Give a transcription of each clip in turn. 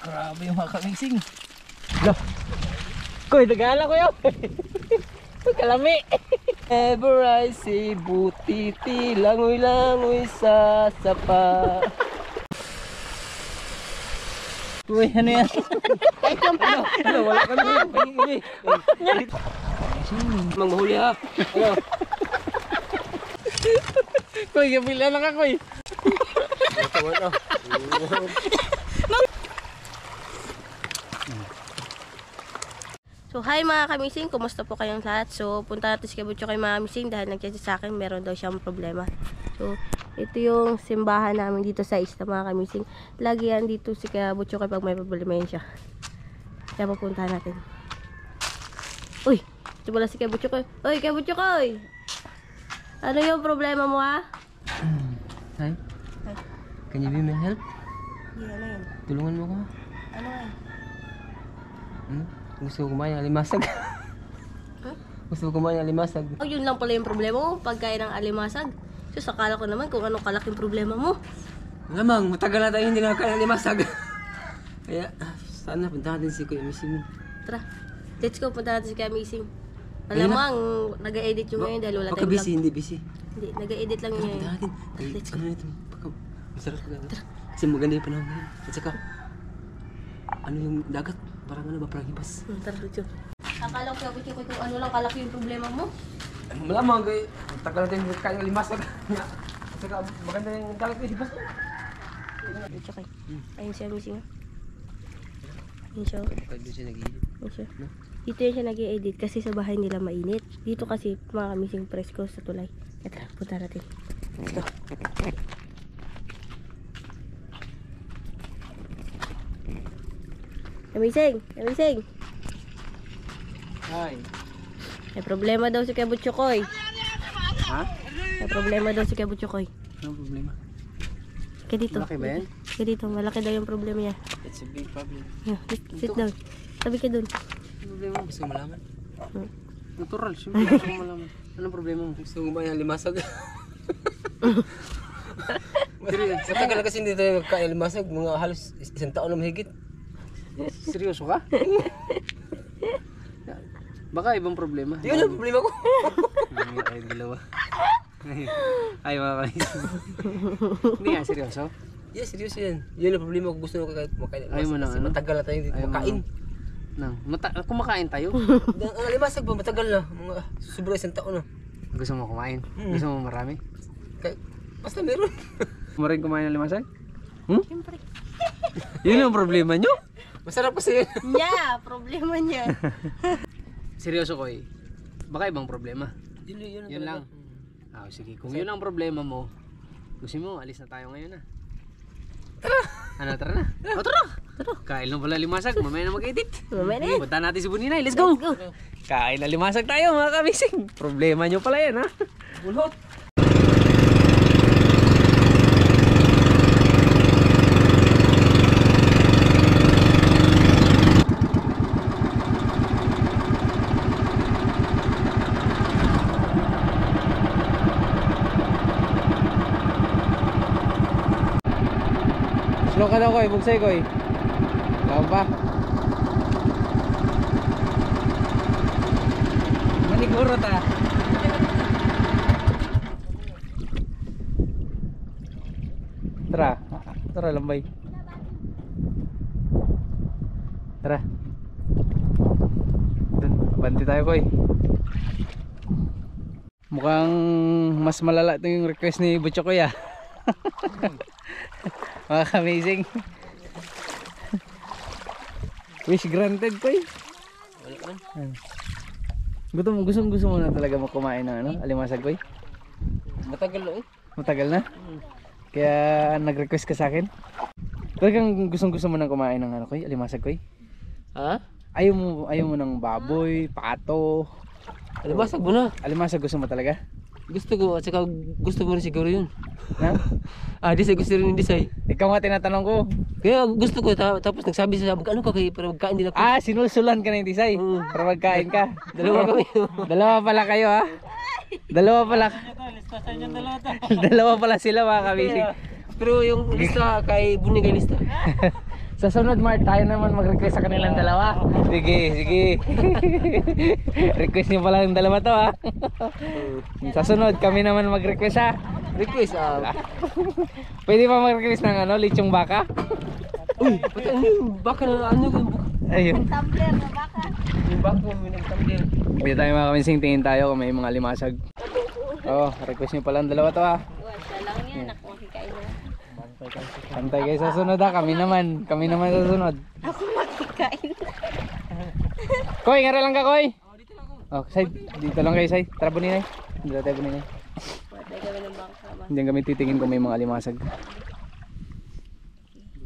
Grabe yung mga kamising. Lah. Koy, nagala ko yun. Kalami. Ever I see butiti, langoy-langoy sa sapa. Uy, ano yan? Ano, wala ka na. Mang mahuli ha. Ano? Koy, kapila na ka, Koy. Wala. So hi mga kamising, kumusta po kayong lahat? So punta natin si Kabutyo kay mga kamising dahil nag-chat sa akin, meron daw siyang problema. So ito yung simbahan namin dito sa isla mga kamising. Lagi yan dito si Kabutyo kapag may problema yan siya. Kaya pupuntahan natin. Uy, ito pala si Kabutyo ko. Uy, Kabutyo ko! Ano yung problema mo ha? Hi. Can you be my help? Hindi, ano yun? Tulungan mo ko. Ano yun? Gusto ko kumain ng alimasag. Gusto ko kumain ng alimasag. Oh, yun lang pala yung problema mo, pagkain ng alimasag. So sakala ko naman kung anong kalaking problema mo. Lamang, matagal na tayo hindi nakakain ng alimasag. Kaya, sana punta natin si Kuya Missing. Tara, let's go, punta natin si Kuya Missing. Alam mo, nag-edit yung ngayon dahil wala Baka tayong busy, hindi busy. Hindi, nag-edit lang yun Punta natin. ngayon. Let's go. Ano nito? Masarap ka gano'n. Kasi maganda yung panahon ngayon. At saka, ano yung dagat? Parang ano ba? Parang hibas. Tara, let's go. Akala ko kung ano lang kalaki yung problema mo. Malamang, kaya tagal natin hindi kain ng alimasag. At saka, maganda yung dagat yung hibas. Let's go. Ayun siya, Missing. Ayun siya. Pag doon siya nag-iilip. Ayun siya. Dito yan siya nag-edit kasi sa bahay nila mainit. Dito kasi mga Missing presko sa tulay. Tara, punta natin. Let's go. Amazing! Amazing! Hi. May problema daw si Kabutyo Koy. Ha? May problema daw si Kabutyo Koy. Anong problema? Kaya dito. Malaki ba yan? Kaya dito. Malaki daw yung problema niya. It's a big problem. Yeah, sit down. Sabi ka dun. Anong problema mo? Gusto ko malaman? Natural, siyempre gusto ko malaman. Anong problema mo? Gusto ko kumain ng limasag. Matagal kasi hindi tayo nagkain ng limasag. Mga halos isang taon na mahigit. Seryoso ka? Baka ibang problema. Yun ang problema ko. Ay, dalawa. Ay, mga kaibigan. Hindi nga, seryoso? Yes, seryoso yan. Yun ang problema ko. Gusto ko kahit makain ng Ayaw mo limasag. ng Kasi ano? matagal na tayo hindi makain. Kumakain tayo? Ang limasag ba? Matagal na. Mga sobra isang taon na. Gusto mo kumain? Gusto mo marami? Basta meron. Mo rin kumain ng limasag? Siyempre. Yun ang problema nyo? Masarap kasi yun. Yeah, problema niya. Seryoso ko eh. Baka ibang problema. Yun Yun lang. Ah, sige, kung yun ang problema mo, gusto mo, alis na tayo ngayon. Tara! Ano, tara na? O, tara! Kain lang pala limasag, mamaya na mag-edit. Mamaya na yan. Punta natin si Buninay, let's go! Kain na limasag tayo mga kamising. Problema nyo pala yan ha. Bulot. Slow ka daw ko, bugsay ko eh. Lawan pa. Maniguro ta. Tara, tara lambay. Tara. Dun, banti tayo ko eh. Mukhang mas malala ito yung request ni Butcho ko ya. Mga amazing. Wish granted ko eh. Gusto mo na talaga mo kumain ng ano, alimasag ko eh. Matagal na eh. Matagal na? Kaya nag-request ka sa akin? Talagang gusto mo nang kumain ng ano ko eh, alimasag ko eh. Ha? Ayaw mo ng baboy, pato. Alimasag mo na. Alimasag gusto mo talaga? Gusto ko at saka gusto mo rin siguro yun. Ha? Disay, gusto rin yung Disay. Ikaw nga tinatanong ko. Kaya gusto ko tapos nagsabi siya, ano ka kayo para magkain din ako. Sinulsulan ka ng Tisay para magkain ka. Dalawa kami. Dalawa pala kayo ha. Dalawa pala. Dalawa pala sila mga kabisig. Pero yung lista kay Bunigay lista. Sa sunod Mark, tayo naman mag-request sa kanilang dalawa. Sige. Request niyo pala yung dalawa to ha. Sa sunod, kami naman mag-request ha. Request Pwede pa mag-request ng ano, lechong baka? Uy, pati ano yung baka na ano yung baka? Ayun. Tumbler na baka. Yung baka may nagtamder. Pwede tayo mga kaminsing, tingin tayo kung may mga limasag. Request niyo pala ang dalawa to ha. Siya lang yan, ako makikain na. Pantay kayo sa sunod ha, kami naman sa sunod. Ako makikain. Koy, ngara lang ka Koy. Side, dito lang kayo Side. Tara buninay. Dito tayo buninay. Patay kami ng bangka ba? Hindi kami titingin kung may mga limasag.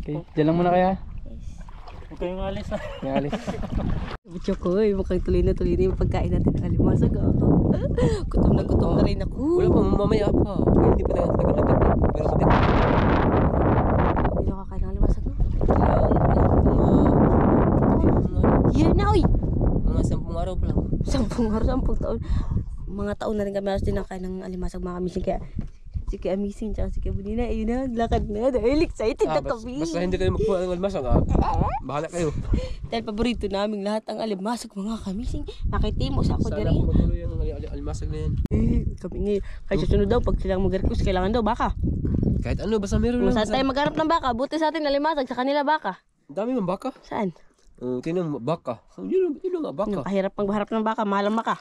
Okay, dyan lang muna kaya. Huwag kayong alis ha. Yung alis. Butyo ko, mukhang tuloy na yung pagkain natin ng alimasag. Gutom na rin ako. Wala pa, mamaya pa. Hindi pa tagal-tagal. Pero sa tingin. Hindi nakakain ng alimasag no? Year na oy! Mga 10 araw pa lang. 10 taon. Mga taon na rin kami halos din nakain ng alimasag mga kamising. Kaya si Kaya Amazing tsaka si Kaya Bunina, ayun na, lakad na. Dahil excited na kami. Basta hindi kayo magkuha ng almasag bahala kayo. Dahil paborito naming lahat ang alimasag mga kamising. Nakitimo sa ako Sana diri. kung matuloy ang almasag na yan. Kami ngayon. Kaya susunod daw, pag silang mag-request, kailangan daw baka. Kahit ano, basta meron Kung lang. saan tayo maghanap ng baka, buti sa atin alimasag, sa kanila baka. Ang dami ng baka. Saan? Tinang baka. Yun nga baka. Kahirap magbaharap ng baka, mahal ang baka.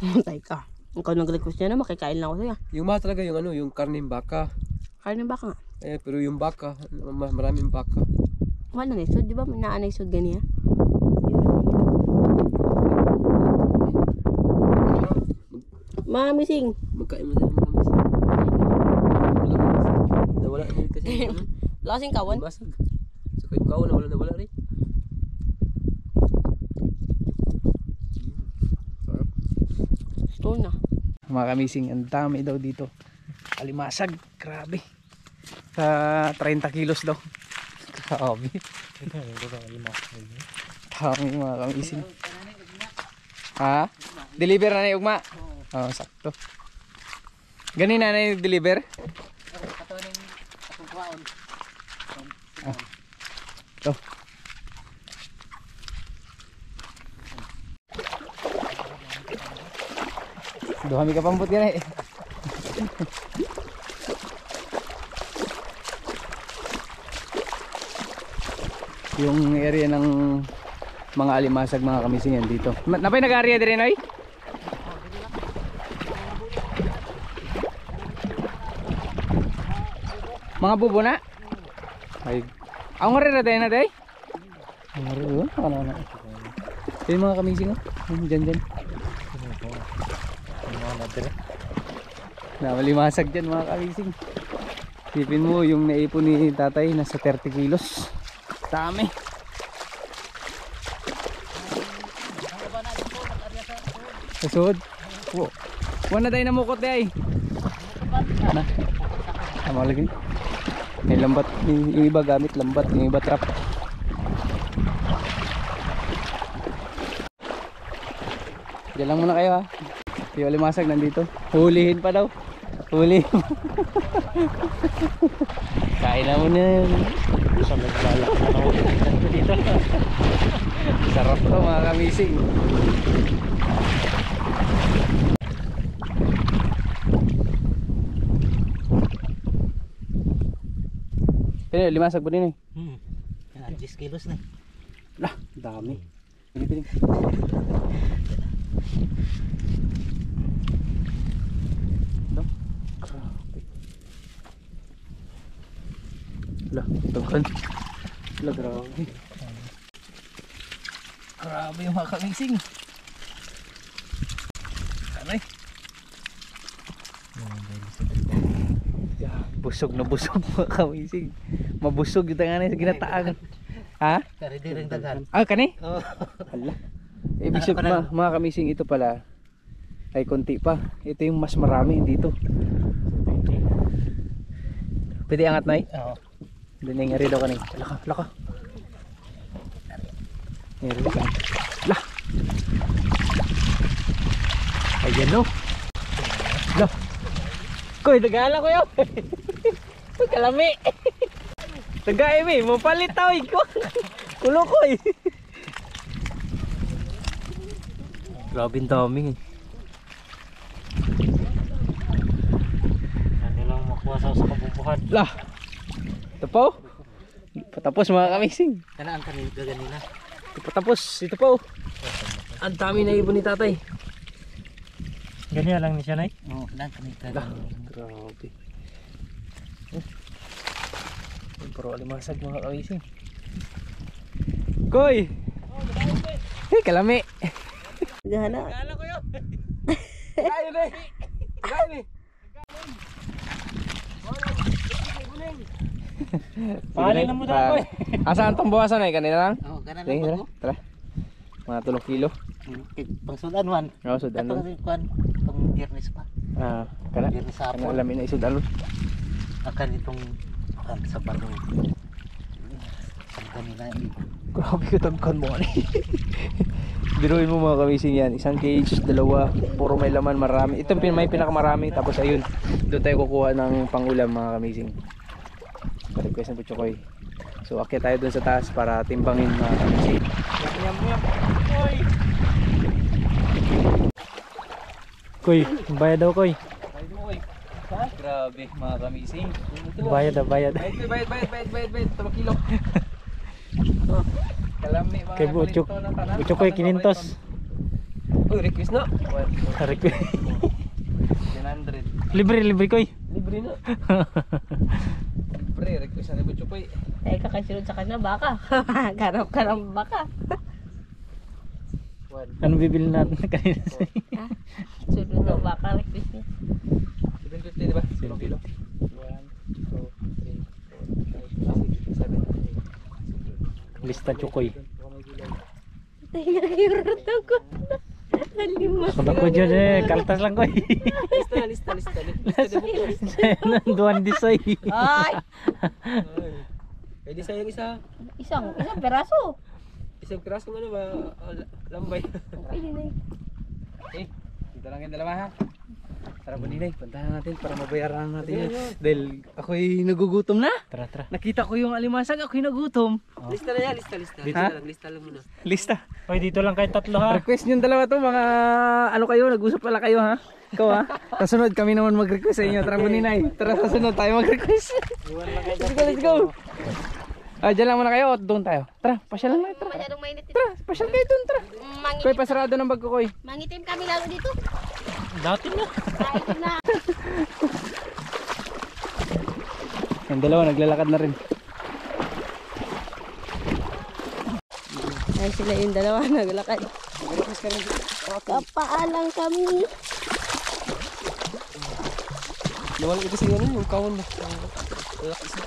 Matay ka. Ikaw nag-request niya na, makikain lang ako sa'yo. Yung mahal talaga yung ano, yung karneng baka. Kain ng baka nga. Pero yung baka, maraming baka. Mahal ng isod, di ba? May naanay isod ganiya. Mga mising. Magkain mo tayo mga miss. Nawala din kasi yung ano, Wala kasing kawan. almasag. So kahit kawan nawala rin. Ito na. Mga kamising, ang dami daw dito. Alimasag, grabe. Sa 30 kilos daw. Grabe. Dami mga kamising. Ha? Deliver na na ugma? Oo, sakto. Ganin na na yung deliver? Ito. Duhami ka pambut yan eh. Yung area ng mga alimasag mga kamising yan dito. Napay nag-area din rin oy? Mga bubo na? Ay. Ako nga rin na tayo na tayo? Ako nga rin doon? Ano? Yung mga kamising oh. Dyan. Namalimasag dyan mga kamising. Sipin mo yung naipon ni tatay nasa 30 kilos. Dami. Susod. Huwag na tayo namukot ay. Na. Tama lagi. May lambat. Yung iba gamit lambat. Yung iba trap. Diyan lang muna kayo ha. Yung alimasag nandito. Hulihin pa daw. Huli. Kain na muna yan. Sa naglalak na ako dito. Sarap to mga kamising. Pero limasag po din eh. Yan, 10 kilos na. Lah, dami. Piling. Ito. Grabe. Lah, tungkan. Lah, grabe. Grabe yung mga kamising. Ano eh? Busog na busog mga kamising. Mabusog yung tanganay sa ginataang. Ha? Kari din ang dagan. Ah, kani? Oo. Hala. Ibig sabihin mga kamising ito pala ay konti pa. Ito yung mas marami dito. Pwede angat na eh? Oo. Doon yung ngari daw kanina. Laka. Ngari ka. Lah. Ayan no. Lah. Koy, nagala ko yun. Kalami. Tagay mi, mo palit taw ko. Kulo ko eh. Grabe ang dami. Ano lang makuha sa kabubuhan. Lah. Ito po. Patapos mga kamising. Kanaan ka ganila. Ito patapos. Ito po. Ang dami na ibon ni tatay. Ganyan lang ni siya na Oo, kanaan ka Lah. Grabe. Pero alimasag mga kamising. Koy! Hey, kalami. Gana. Kala ko yun. Kaya be. Kaya be. Pahalin na mo daw, Koy. Asaan tong buwasan ay kanina lang? Oo, kanaan Sige, lang tara. po. Tara. Mga 3 kilo. Pang sudan man. Oo, sudan Ito nun. kasi kuan pang biyernes pa. Ah, kana. Biyernes sa Kana hapon. alamin na isudan nun. Akan itong sa Sabado. Ang kanila Grabe ka tagkan mo ani. Biruin mo mga kamising yan. Isang cage, dalawa, puro may laman, marami. Ito may pinakamarami. Tapos ayun, doon tayo kukuha ng pangulam mga kamising. Pa-request ng Butchokoy. So akyat tayo doon sa taas para timbangin mga kamising. Koy, bayad daw Koy. Grabe mga kamising. Bayad daw, bayad. Bayad. 3 kilo. Oh, kalami mga Kay Butchok. palinto ng tanan. Butchok Koy, 500. Uy, request na. Tarik ko. 100. Libre Koy. Libre na. Libre, request na ni Butchokoy. Ay, kakasunod sa kanya, baka. Garap ka ng baka. Ano bibili natin kanina? Sunod ng baka, request niya. 750 diba? 0 kilo. 1, 2, 3, 4, 5, 6, 7, 8. Lista Chukoy. Tayo nag-irot ako. Halima. Kada ko dyan kaltas lang Koy. Lista de buko. Duan disay. Ay! Pwede sayang Isang peraso. isang piraso ng ano ba? Lambay. Pwede na yun. Dito lang yung dalawa ha. Tara Buninay, puntahan natin para mabayaran natin yun. Dahil ako'y nagugutom na. Tara. Nakita ko yung alimasag, ako'y nagutom. Lista na yan, lista. Lista lang muna. Lista. Hoy, dito lang kayo tatlo ha. Request yung dalawa to, mga ano kayo, nag-usap pala kayo ha. Ikaw ha. Kasunod kami naman mag-request sa inyo. Tara Buninay, tara sa sunod tayo mag-request. Let's go. Dyan lang muna kayo o doon tayo. Tara, pasyal lang tayo. Masyadong mainit dito. Tara, pasyal kayo doon, tara. Koy, pasarado ng bag ko, Koy. Mangitim kami lalo dito. Dati na. Kahit na. Yung dalawa, naglalakad na rin. Ay, sila yung dalawa naglakad. Kapaalang kami. Nawala kasi ano, yung kawon na. Lalakis na.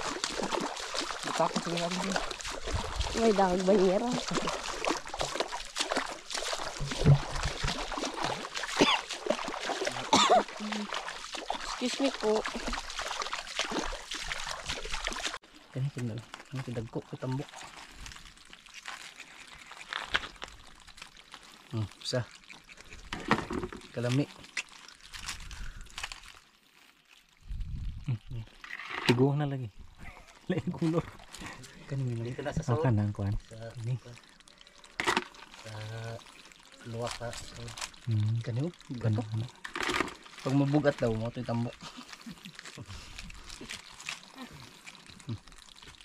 Natakot sa natin din. May dahag banyera. Excuse me po. Kaya tingnan. Ang tidagko, kitambok. Isa. Kalami. Tigo na lagi. Lain kulo. Kanina. Dito na sa Sa sawot. kanan kuan. Sa luwak ka. Kanina. Gato. Pag mabugat daw, mo ito yung tambok.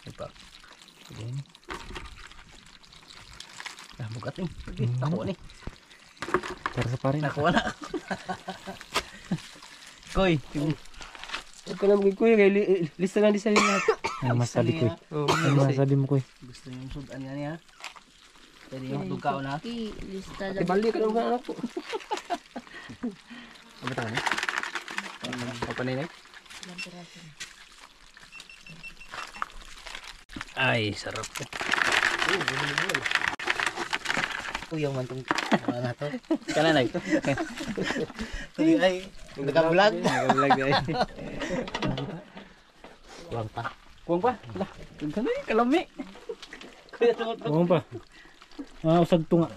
Ipa. Sige. Bugat eh. Sige, nakuha ni. Tara sa parin. Nakuha na. Koy. Huwag ka na maging kuya. Lista lang di sa'yo lahat. Ano masabi ko? Oo, Ano masabi mo ko? gusto yung sudan yan niya. Pwede yung hotdog ka na. Lista Ate lang. Baldi ka lang anak ko. Ano ba tayo? Papaninay? Ay, sarap po. Kuya man itong ano na to. Kananay. Tuloy ay, nagkabulag. Nagabulag ay. Huwag pa. Kuwang pa. Lah, kanay, kalami. Kuya tumot Oo pa. Usag tunga.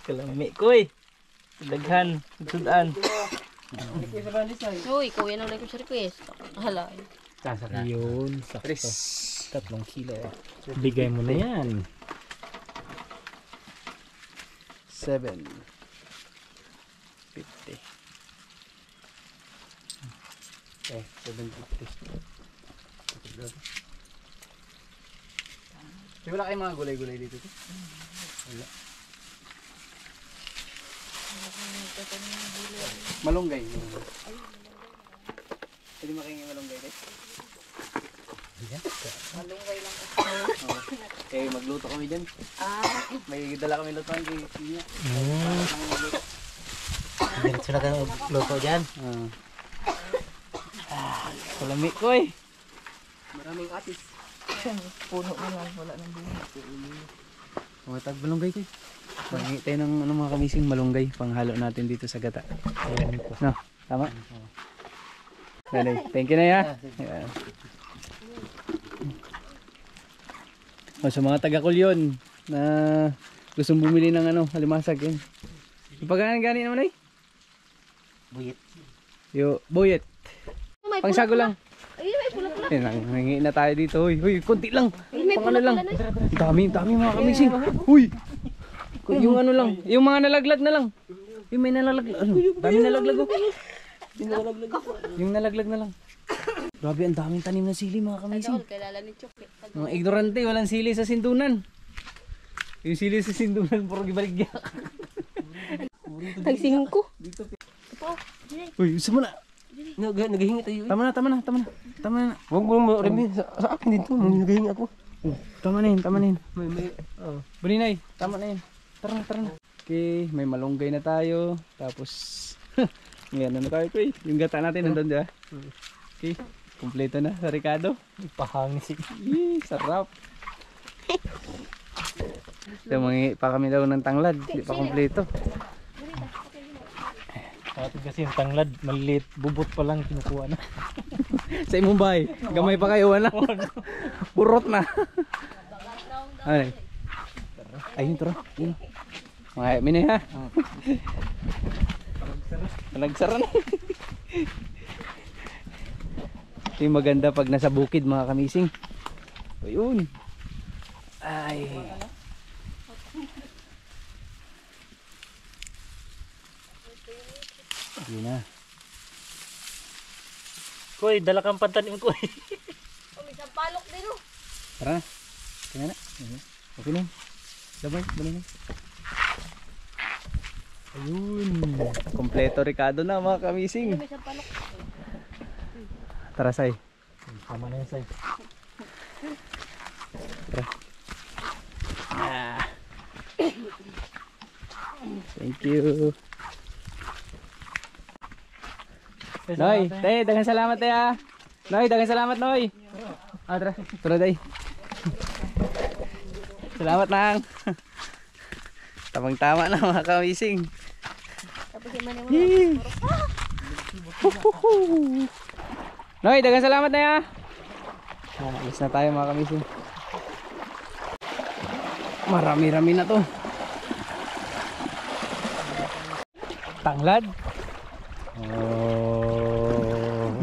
kalami. Kuy. Daghan, sudan. Uy, ikaw yan ang like ko sa request. Hala. Kasara. Yun. Tris. 3 kilo. Bigay mo na yan. 750. Okay, 750. Di wala kayong mga gulay-gulay dito? Wala. Malunggay. Pwede makingin malunggay dito? Malunggay lang. Okay, magluto kami dyan. May dala kami lutuan kay Tia. Diretso na kayo luto dyan. Salami ko eh. Maraming atis. Puno na lang, wala nang bunga. Mga tag malunggay ko eh. Pangingi tayo ng ano, mga kamising malunggay. Panghalo natin dito sa gata. Ayan ito. No, tama? Nanay, thank you na ya. Ayan. O, sa mga taga-Kulyon na gustong bumili ng ano, halimasag yun. Ipagkanan-gani naman ay? Buyit. Yo, buyet. Pangsago lang. Ay, may pula-pula. Eh, nangingi na tayo dito. Huy, huy, konti lang. Pang ano lang. Dami mga kamising. Huy. Yung ano lang, yung mga nalaglag na lang. Yung may nalaglag. Ano? Dami nalaglag oh. Yung nalaglag na lang. Grabe, ang daming tanim na sili mga kamising. Kilala ni Chok. Mga ignorante, walang sili sa sindunan. Yung sili sa sindunan, puro gibaligya. Nagsingin ko. Uy, gusto mo na. Naghihingi tayo. Tama na. Huwag mo Remy, sa akin dito. Naghihingi ako. Tama na yun. May Buninay, tama na yun. Tara na. Okay, may malunggay na tayo. Tapos, ngayon na tayo ko eh. Yung gata natin nandun dyan. Okay, kumpleto na sa Ricardo. Ipahangis. Sarap. So, mangingi pa kami daw ng tanglad. Hindi pa kumpleto. Atin kasi yung tanglad, maliit, bubot pa lang kinukuha na. Sa imong bahay, gamay pa kayo na. Purot na. Ay. Ayun tara. Ayun. Mga minay ha. Nagsara na. Ito yung maganda pag nasa bukid mga kamising. Ayun. Ay. Yun na. Koy, dala kang pantanim ko eh. May isang palok din oh. Tara na. Tingnan na. Okay na. Sabay, bali na. Ayun. Kompleto Ricardo na mga kamising. May isang palok. Tara say. Tama na yun sa'yo. Tara. Thank you. Noy, tay, daghang salamat tay ah. Noy, daghang salamat Noy. Tara, tara day. Salamat nang. Tamang-tama na mga kamising. Tapos yung mani mo. Noy, daghang salamat na ya. Alis na tayo mga kamising. Marami-rami na to. Tanglad.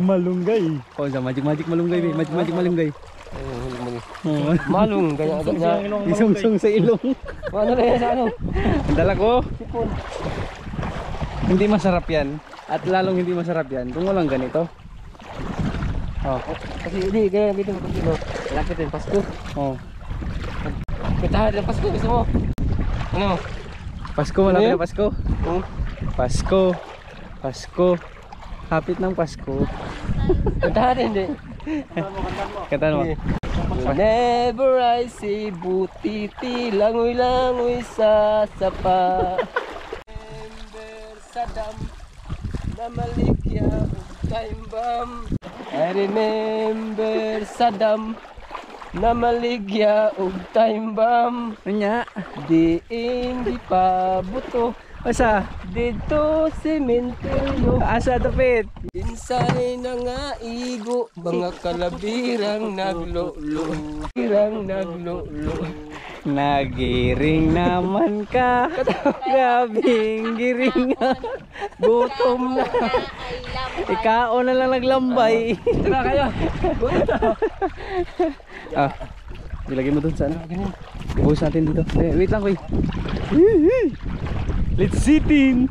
Malunggay. Oh, sa magic malunggay, be. Magic malunggay. malung, kaya agad na. Isungsung sa ilong. Ano na yan sa ano? Ang dala ko. Hindi masarap yan. At lalong hindi masarap yan kung walang ganito. Oh. Kasi hindi, kaya dito mag-ino. Malapit din, Pasko. Oh. Katahan ng Pasko, gusto mo? Ano? Pasko, malapit na Pasko. Oh. Pasko. Hapit ng Pasko. Katahan din, hindi. Kantahan mo. Whenever I see butiti, langoy-langoy sa sapa. Remember Saddam na maligya time bomb. I remember Saddam na maligya og time bomb. Anya? Di pa buto Asa? dito sementeryo. Asa dapit? Insanay na nga igo, mga kalabirang naglolo. Birang naglolo. Nagiring naman ka. Grabing giringan. Gutom na. Ikao na lang naglambay. Tara kayo. Ah, ilagay mo dun sa ano. Ibuhos natin dito. Wait lang, Koy. Let's sit in.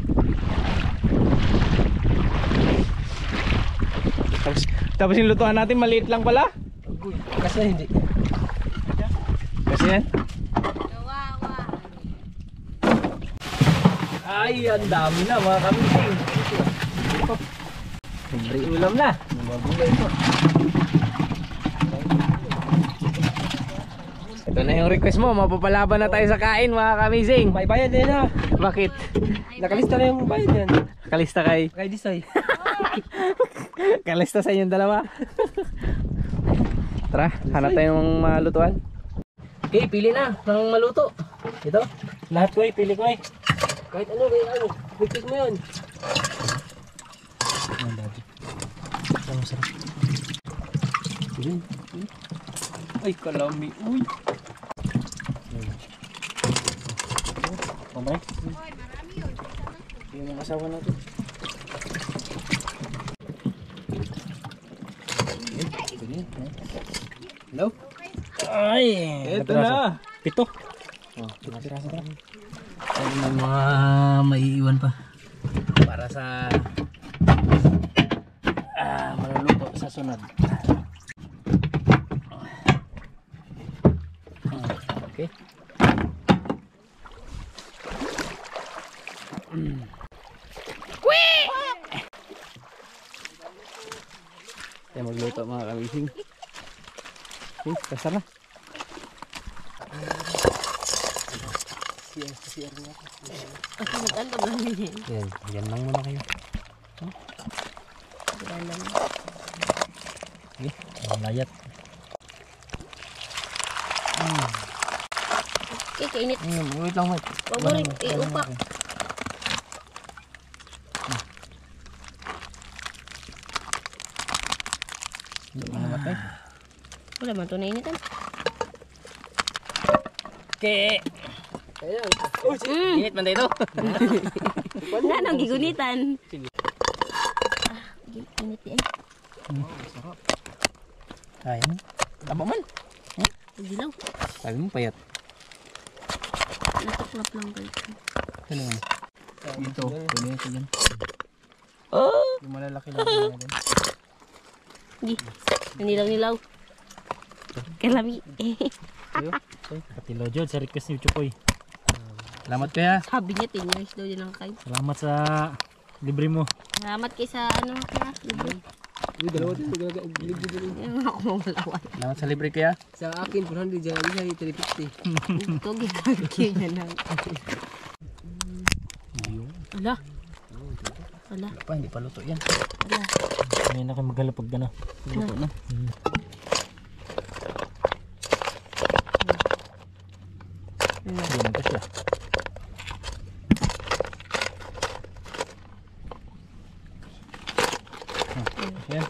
Tapos yung lutuan natin maliit lang pala. Kasi hindi. Kasi yan. Ay, ang dami na mga kamising. Libre ulam na. Ito na yung request mo. Mapapalaban na tayo sa kain mga kamising. May bayad din ha. Bakit? Nakalista na yung bayad yan. Kalista kay. Kay Disay. Kalista sa inyong dalawa. Tara, hanap tayo ng malutuan. Okay, pili na ng maluto. Ito. Lahat ko pili ko Kahit ano, kahit ano. Request mo yun. Ang dati. Ang sarap. Ay, kalami. Uy. Mamay? Yung mga asawa natin. Hello? Ay! Ito na. 7. Oh, may mga maiiwan pa. Para sa maluluto sa sunod. Okay. Tayo magluto mga kamising. Okay, basta na. Kasi nag-ano ba niya? Yan lang muna kayo. Ang layat. Okay, kainit. Wait lang, wait. Huwag mo rin iupak. Wala man ito nainitan. Okay. Init man dito. Wala nang gigunitan. Init eh. Ayan. Tama man. Dilaw. Sabi mo payat. Natuklap lang ba ito? Ano yan? Ito. Pwede ito dyan. Oh! Yung malalaki lang natin. Hindi. Nanilaw-nilaw. Kalami. Katilo Jod sa request ni Chukoy. Salamat kaya. Sabi niya 10 years daw din ang kain. Salamat sa libre mo. Salamat kay sa ano kaya. Libre. Uy, dalawa din. Libre din. Yung ako mamalawan. Salamat sa libre kaya. Sa akin, 400 dyan. Disay, 350. Ito gigagay niya lang. Ala. Ala. Pa, hindi pa luto yan. Ala. Ngayon na kayo maghalapag ka na. Luto na. Yan ka siya. Yan.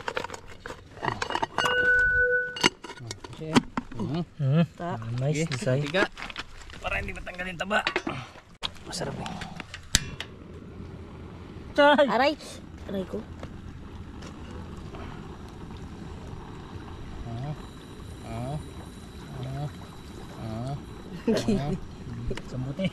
Nice design. Tiga. Para hindi matanggalin taba. Masarap eh. Aray. Aray ko. Sambuti.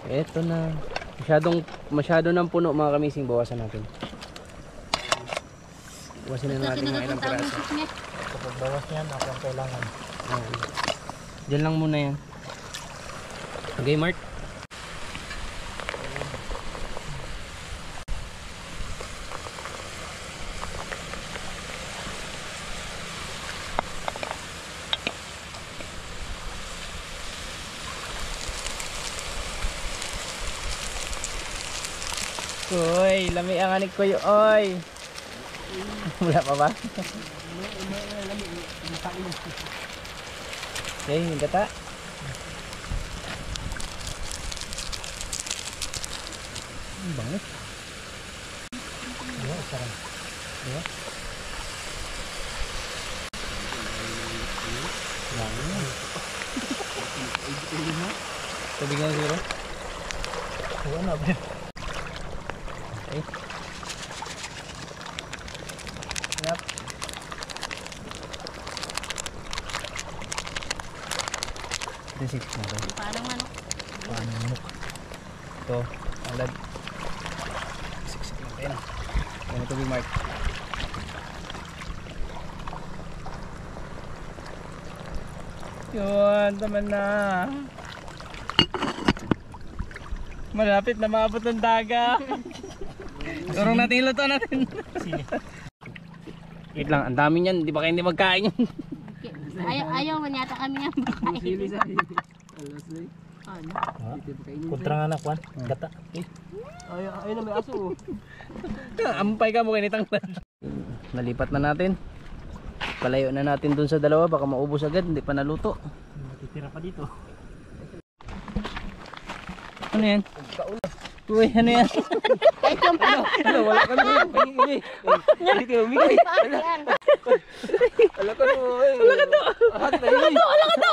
Eto na. Masyado nang puno mga kamising. Bawasan natin. Bawasan na natin mga ilang piraso. Kapag bawas niyan, ako ang kailangan. Diyan lang muna yan. Okay, Mark. Uy, lami ang anik ko yun. Oy. Wala pa ba? Okay, yung gata. Ang bangit. Tubig na zero? Oo na. Okay. Yep. This is Parang ano? paano manok. Ito, alad. Siksik natin. Ano tubig, Mark? Yun, taman na. Malapit na maabot ng daga. Turong natin yung luto natin. Wait lang, ang dami niyan. Di ba kayo hindi magkain yun? Ayaw man yata kami nga makain. Sili sa alas na Kontra nga na, Kwan. Gata. Ayun na may aso. Ampay ka mo kinitang nalipat na natin. Palayo na natin dun sa dalawa. Baka maubos agad, hindi pa naluto. Matitira pa dito. Ano yan? Uy, ano yan? Kahit yung pa. Ano, wala ka na. Hindi. Hindi ka umigay. Wala ka na. Wala ka na. Wala ka to!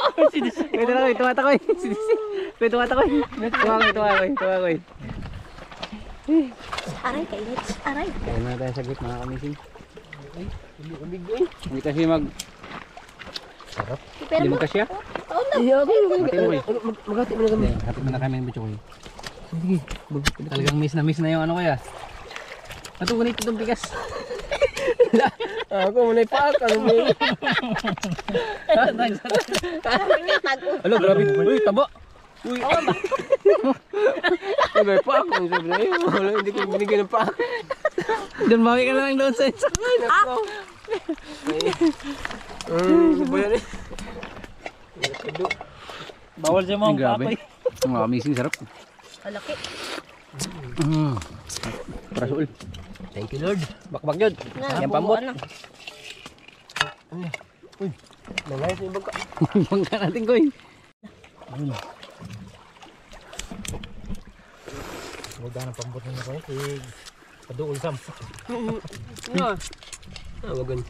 Wait lang, tumatakoy. Wait, tumatakoy. Tumakoy. Aray, kainit. Aray. Kaya na tayo saglit mga kamising. Hindi umigay. Hindi kasi mag... Pero Hindi magkasya. Oo na. Hati mo eh. Magati mo na kami. Hati mo na kami ng bitchoy. Talagang miss na yung ano kaya. Ito, ganito itong bigas. Ako muna ipaak. Ano mo yun? Alo, grabe. Uy, tabo. Uy. May paak. Ang sabi na yun. Wala, hindi ko binigyan ng paak. Doon mami ka na lang doon sa isa. Ano ba yan eh? Bawal siya mga Grabe. kapay. Mga kamising sarap. Malaki. Parasul. Thank you, Lord. Bakbak yun. Yan pambot. Nangayos na yung bangka. Bangka natin ko eh. Huwag na pambot na ko. Paduol sam. Wagan.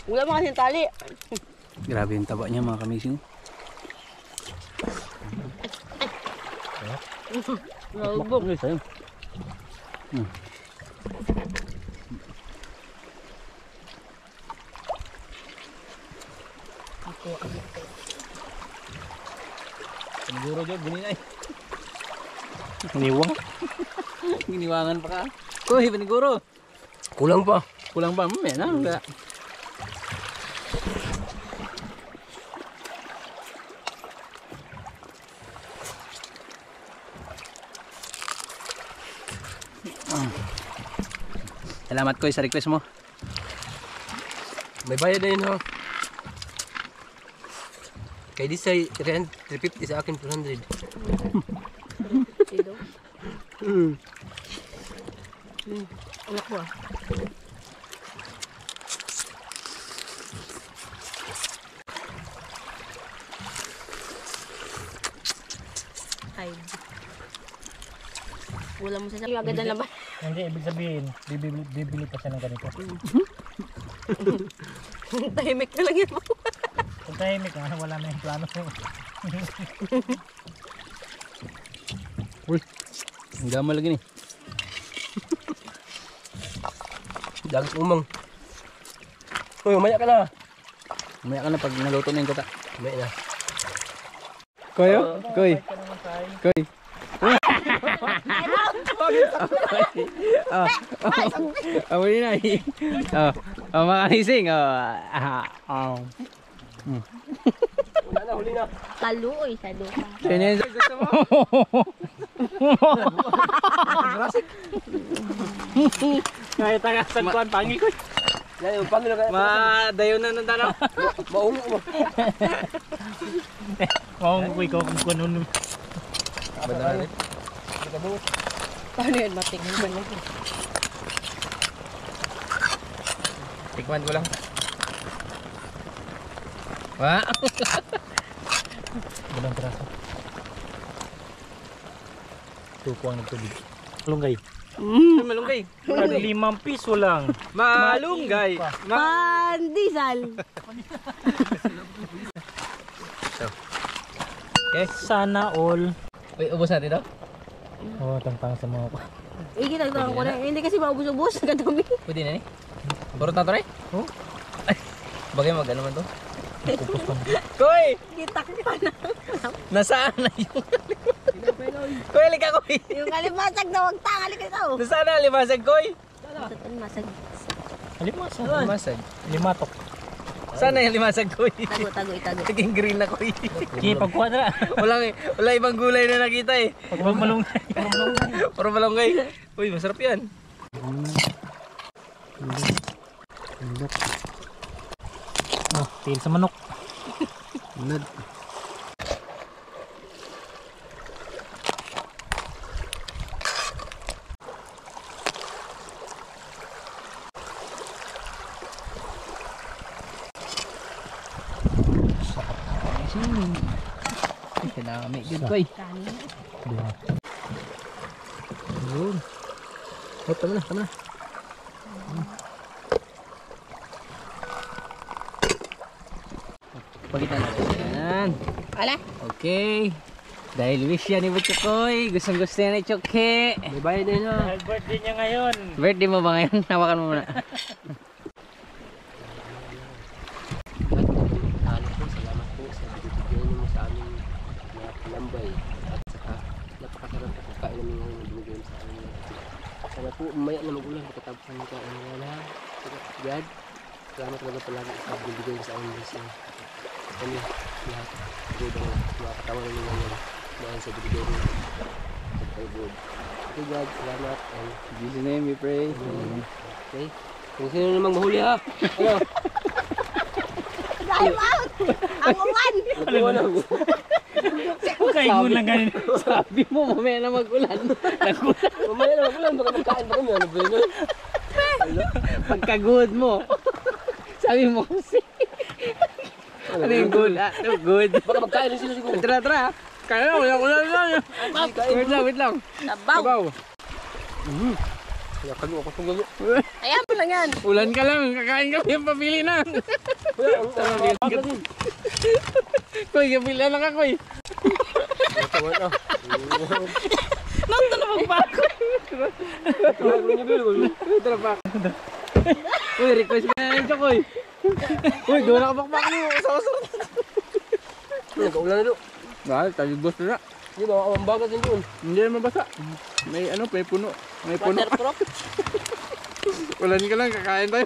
Wala mga kasing tali. Grabe yung taba niya mga kamising. Nalubog. Paniguro dyan, ganyan ay. Niwang. Giniwangan pa ka. Uy, paniguro. Kulang pa. Kulang pa, mamaya na. Wala. Salamat ko sa request mo. May bayad na yun ha. Kay di sa 350 sa akin 400. Sino? Anak mo ah. Hide. Wala mo sasabihin. Agad na laban. Hindi, ibig sabihin, bibili pa siya ng ganito. Tahimik na lang yan mo. Kung tahimik nga, wala na yung plano. Uy, ang gama lagi ni. Dagat umang. Uy, umaya ka na. Mamaya ka na pag naluto na yung kata. Umaya na. Koy, koy. Koy. Oh, ini na. Oh, mga kanising. huli na. Kaluoy sa duka. Yan. Gusto mo? Kaya taga sagkuan pangil ko. Yan yung pangilo kaya. Madayo na ng tanaw. Maungo mo. Maong ko ikaw kung kuno. Paano yun matikman mo lang? Tikman ko lang. Wah. Dalang piraso. Tukuang nagtubig. Malunggay. Malunggay. 5 piso lang. Malunggay. Pandesal. Okay. Sana all. Uy, ubos natin daw. Oh, tangtang sa mga Ginagdagan ko na. Hindi kasi maubos-ubos. Kadami. Pwede na ni. Puro tato rin? Oh. Ay. Bagay mag ano man to? Koy! Gitak pa na. Nasaan na yung Koy, halika Koy! Yung kalimasag na wag tangali ka ito. Nasaan na limasag Koy? Sa kalimasag. Limasag. Limasag? Limatok. Saan na yung limasag Koy? Itago. Naging green na Koy. Kaya pagkwadra. Wala ibang gulay na nakita eh. Pag malunggay. Puro malunggay. Uy, masarap yan. Oh, tail sa manok. Nad. Dami good Koy. Yun. Oh, tama na. Pagitan natin. Yan. Ala. Okay. Dahil wish yan ni Butchokoy. Gustong gusto yan ni Choke. May bayad din ha. Dahil birthday niya ngayon. Birthday mo ba ngayon? Hawakan mo muna. Salamat po sa binibigyan mo sa aming mga pinambay at saka napakasarap na pagkain namin ngayon na binigay mo sa amin. Sana po umaya na magulang pagkatapos namin kain na lahat. God, salamat talaga palagi sa binibigay mo sa amin blessing. Kami lahat good ang mga katawa namin ngayon dahil sa binibigay mo sa good. Okay God, salamat and In Jesus' name we pray. okay. Kung sino namang mahuli ha. Ano? Time out. Ang ulan. Natuwa na ako. Kaingon lang ganun. Sabi mo, mamaya na mag-ulan. Nag-ulan. Mamaya na magulang baka magkain pa kami. Ano ba yun? Pagka-good mo. Sabi mo kasi. Ano yung good? No, good. Baka magkain rin sila siguro. Tara. Kaya na, ulan lang. Wait lang. Sabaw. Kaya kami ako itong gago. Ayan mo lang yan. Ulan ka lang, kakain kami yung pabili na. Kaya ang pagka din. Koy, kapili lang ako eh. Natuwa na. Nandun na magbago. Natuwa niya bilo. Tara pa. Uy, request ka na yung Chokoy. Uy, doon nakabakbak mo. Usap-usap. Nagkaulan na doon. Dahil, talibos na. Di ba, ang bagat din doon. Hindi na mabasa. May ano, may puno. May puno. Waterproof. Ulan ka lang, kakain tayo.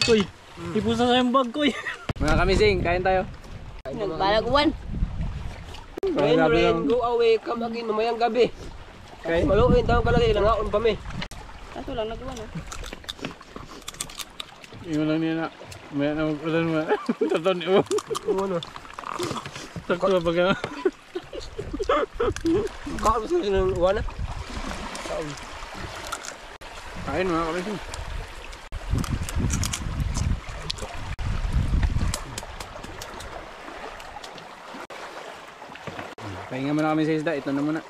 Uy, ipusa sa yung bag ko. Mga kamising, kain tayo. Nagbalaguan. Rain, Grabe rain, lang. go away, come again, mamayang gabi. Kain. Maluin, tawag kalagay, langaon pa mi. Kaso lang nagawa na. Ingon lang niya na. May na mag-ulan mo. Taton niyo. Ano? Sakto ba baga? Kaon sila ng uwana. Kain mga kamising. Pahinga muna kami sa isda. Ito na muna.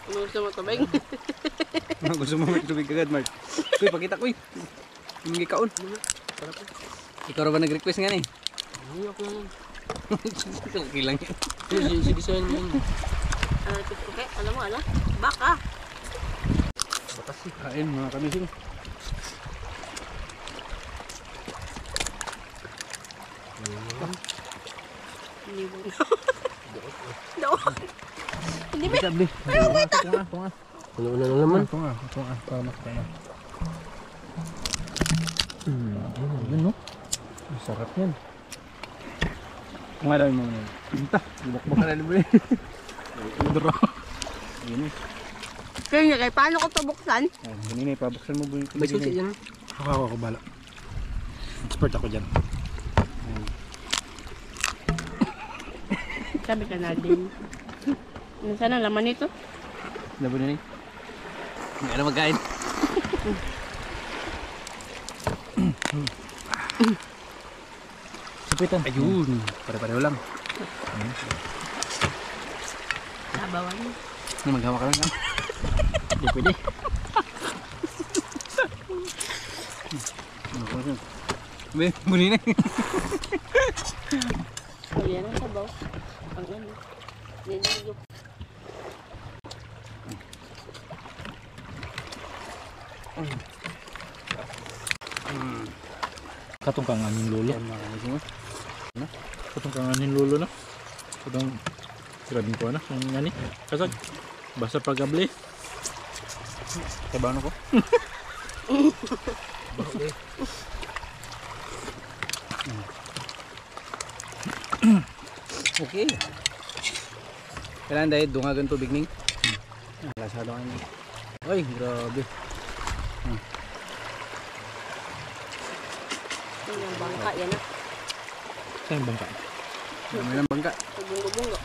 Ano gusto mo tubig? Gusto mo may tubig agad, Mark? Kuy, pakita kuy. Hindi kaon. Ikaw ba nag-request nga ni? Hindi ako yan. Okay lang yan. Si design mo yun. Ano ito? Okay, alam mo ano? Baka. Kain mga kamising. Hindi mo. Doon. Hindi ba? Sabi. Tunga. Puno na naman. Ito nga. Para makita na. Yun no? Ang sarap yan. Kung nga mo na. Pinta. Bubak-bak ka na libre. Udro. Yun eh. Kaya nga, kaya paano ko ito buksan? Ganun eh. Pabuksan mo bunyi. May susi yan. Ako bala. Expert ako dyan. Sabi ka na din. Saan ang laman nito? Labo na eh. Hindi ka na magkain. Supitan. Ayun. Pare-pareho lang. Sabawan. Maghawa ka lang ka. Hindi pwede. Be, muli na. Yan ang sabaw. Ang ano. Niliyok. Katungkangan yung lolo. Katungkangan yung lolo na. Katong grabing ko na. Ang ngani. Kasag. Basta pagabli. Tabahan ako. Okay. Kailangan dahil dungagan tubig ning. Lasado ka niya. Ay, grabe. Yung bangka, yan na. Saan yung bangka? Dami ng bangka. Bungo-bungo.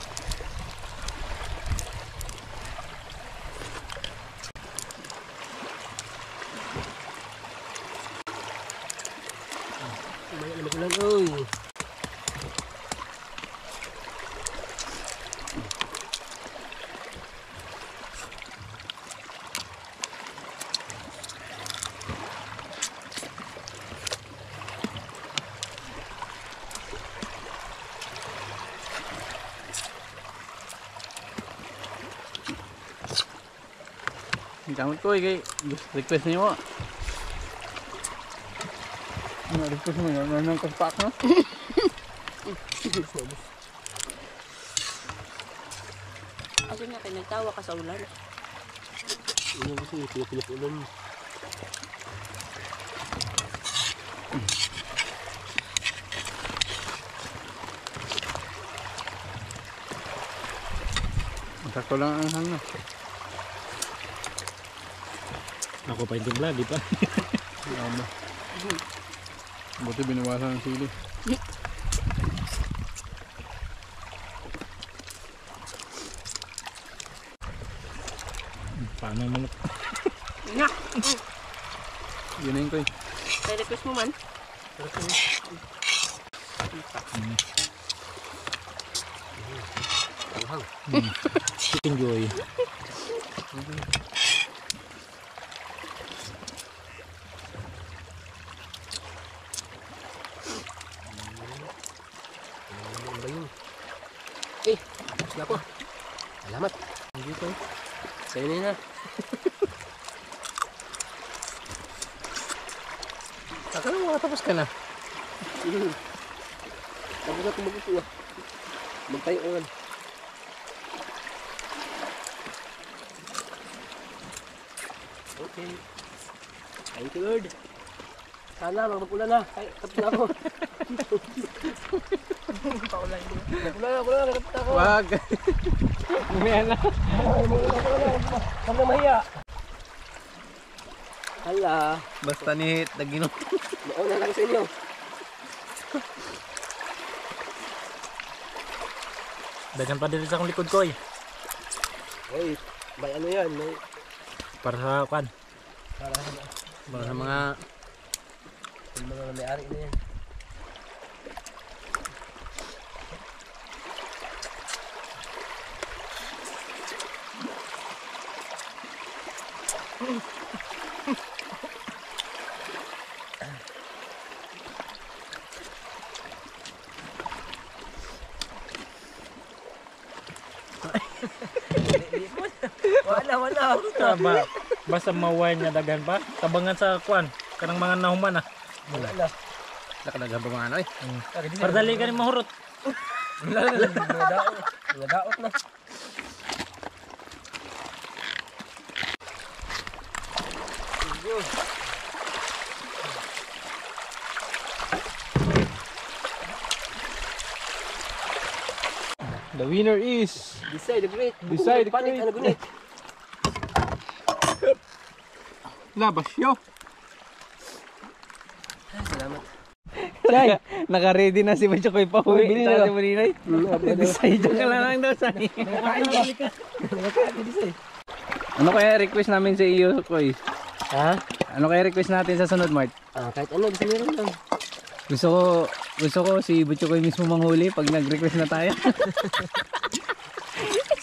Maya na magulan. Uy. Kamot ko kay request niyo mo. Ano request mo yun? Ano kaspak no? Kasi nga, nagtawa ka sa ulan. Ano kasi pinag-ulan. Sakto lang ang hang no. Ako pa yung timpla, di pa? Buti binawasan ng sili. Paano mo? Nga! Yun na yun ko eh. Kaya request mo man. Chicken joy. Ano ba yun? Tapos na ako. Salamat. Dito. Sa'yo na yun ha. Akala mo makatapos ka na. Tapos na kumagusto. Magtayo ka. Okay. Thank you Lord. Sana mag-ulan na. Ay, tapos na ako. Paulan din. Mag-ulan na, tapos na ako. Wag. Mamaya na. Huwag na mahiya. Hala. Basta ni hit, nagino. Mauna lang sa inyo. Dagan pa din sa akong likod ko eh. Oy, may ano yan. May Para sa kan. Para sa mga may-ari na yan. Tama. Basta maway niya dagan pa. Tabangan sa kuan. Kanang mga nahuman ah. Wala na. nakadagan pa mga ano eh. Para dali ka rin mahurot. Nadaot na. The winner is Decide the great. Decide the Panik, great. ano gunit? labas yo. Salamat. Naka-ready na si Bachokoy pa uwi. Bili Tsaka na. si Maninay. Decide ka lang daw sa Ano kaya request namin sa iyo, Koy? Ha? Ano kaya request natin sa sunod, Mart? Kahit ano, gusto meron lang. Gusto ko si Butchokoy mismo manghuli pag nag-request na tayo.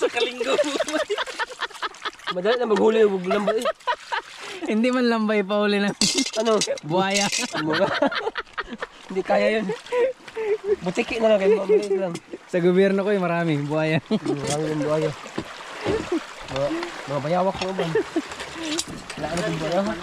Sa kalinggo. Madali na maghuli, huwag lang ba eh. Hindi man lambay pa huli na Ano? buhaya. Hindi kaya yun. Butiki na lang kayo, mabilis lang. Sa gobyerno ko marami buhaya. Marami yung buhayo. Mga bayawak mo ba? Wala na yung bayawak.